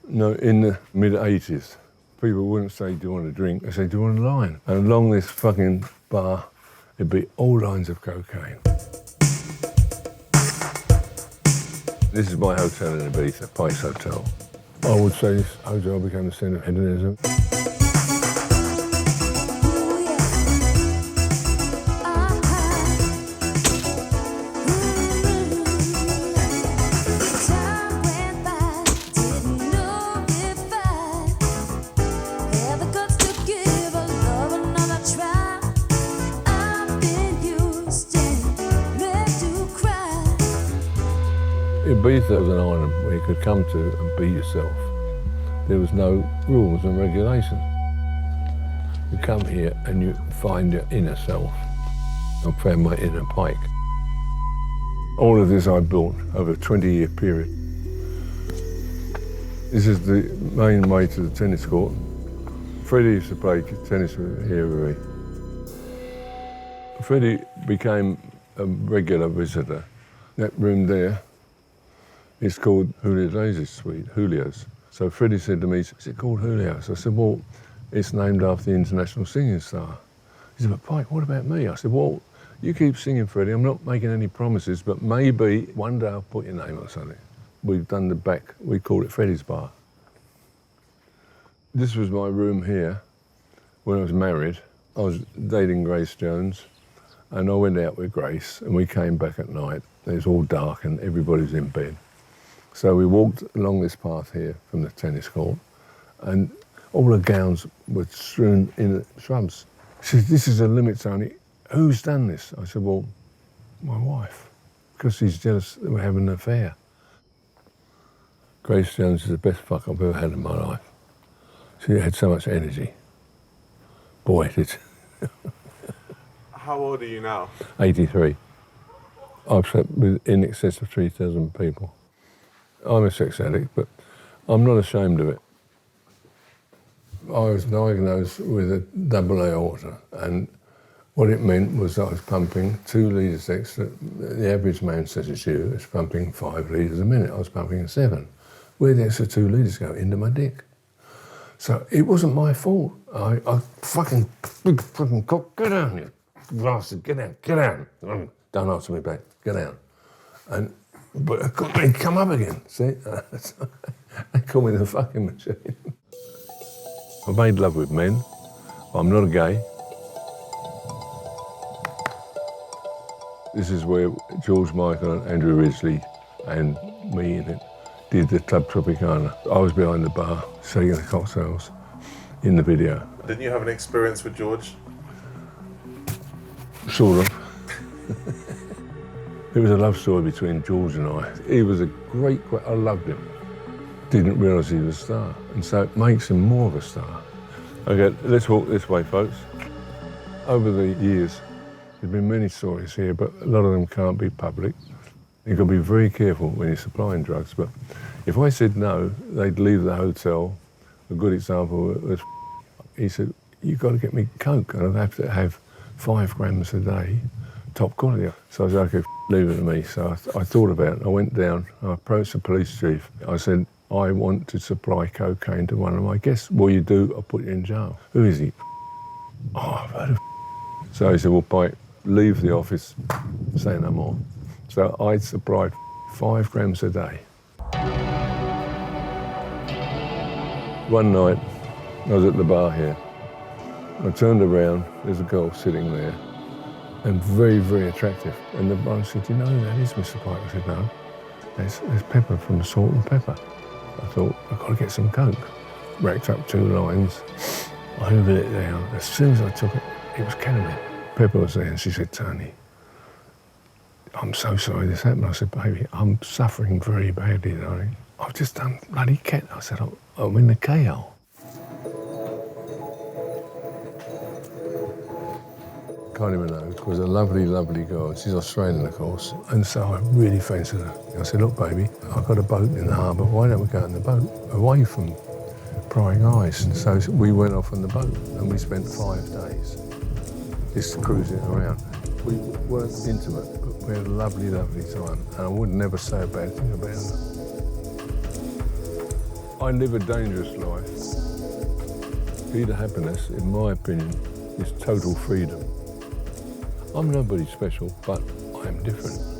No, in the mid-80s, people wouldn't say, do you want a drink? They say, do you want a line? And along this fucking bar, it'd be all lines of cocaine. This is my hotel in Ibiza, Pikes Hotel. I would say this hotel became the centre of hedonism. Ibiza was an island where you could come to and be yourself. There was no rules and regulations. You come here and you find your inner self. I found my inner Pike. All of this I built over a 20-year period. This is the main way to the tennis court. Freddie used to play tennis here with me. Freddie became a regular visitor. That room there, it's called Julio's Suite, Julio's. So Freddie said to me, is it called Julio's? I said, well, it's named after the international singing star. He said, but Pike, what about me? I said, well, you keep singing, Freddie. I'm not making any promises, but maybe one day I'll put your name on something. We've done the back, we call it Freddie's Bar. This was my room here when I was married. I was dating Grace Jones, and I went out with Grace, and we came back at night. It was all dark and everybody's in bed. So we walked along this path here from the tennis court, and all the gowns were strewn in the shrubs. She said, this is a limit zone. Who's done this? I said, well, my wife, because she's jealous that we're having an affair. Grace Jones is the best fuck I've ever had in my life. She had so much energy. Boy, it is. How old are you now? 83. I've slept with in excess of 3,000 people. I'm a sex addict, but I'm not ashamed of it. I was diagnosed with a double aorta, and what it meant was I was pumping 2 litres extra. The average man such as you is pumping 5 litres a minute. I was pumping 7. Where the extra 2 litres go? Into my dick. So it wasn't my fault. I fucking, big fucking cock, get down, you bastard, get down, get down. Don't answer me back, get down. But I couldn't come up again, see? They call me the fucking machine. I've made love with men. I'm not a gay. This is where George Michael and Andrew Ridgeley and me in it did the Club Tropicana. I was behind the bar, selling the cocktails in the video. Didn't you have an experience with George? Sort of. It was a love story between George and I. He was a great, I loved him. Didn't realise he was a star, and so it makes him more of a star. Okay, let's walk this way, folks. Over the years, there's been many stories here, but a lot of them can't be public. You've got to be very careful when you're supplying drugs, but if I said no, they'd leave the hotel. A good example was, he said, you've got to get me coke, and I'd have to have 5 grams a day, top quality. So I said, okay, leave it to me. So I thought about it. I went down, I approached the police chief. I said, I want to supply cocaine to one of my guests. Well, you do, I'll put you in jail. Who is he? Oh, I've heard of. So he said, well, Pike, leave the office, say no more. So I supplied 5 grams a day. One night, I was at the bar here. I turned around, there's a girl sitting there, and very, very attractive. And the bar said, you know who that is, Mr. Pike? I said, no. There's Pepper from Salt and Pepper. I thought, I've got to get some coke. Racked up 2 lines, I hoovered it down. As soon as I took it, it was ketamine. Pepper was there, and she said, Tony, I'm so sorry this happened. I said, baby, I'm suffering very badly, darling. I've just done bloody ket. I said, I'm in the KO. Kylie Minogue was a lovely, lovely girl. She's Australian, of course, and so I really fancied her. I said, look, baby, I've got a boat in the harbour. Why don't we go in the boat away from prying eyes? And so we went off on the boat, and we spent 5 days just cruising around. We weren't intimate, but we had a lovely, lovely time, and I would never say a bad thing about her. I live a dangerous life. Key to happiness, in my opinion, is total freedom. I'm nobody special, but I'm different.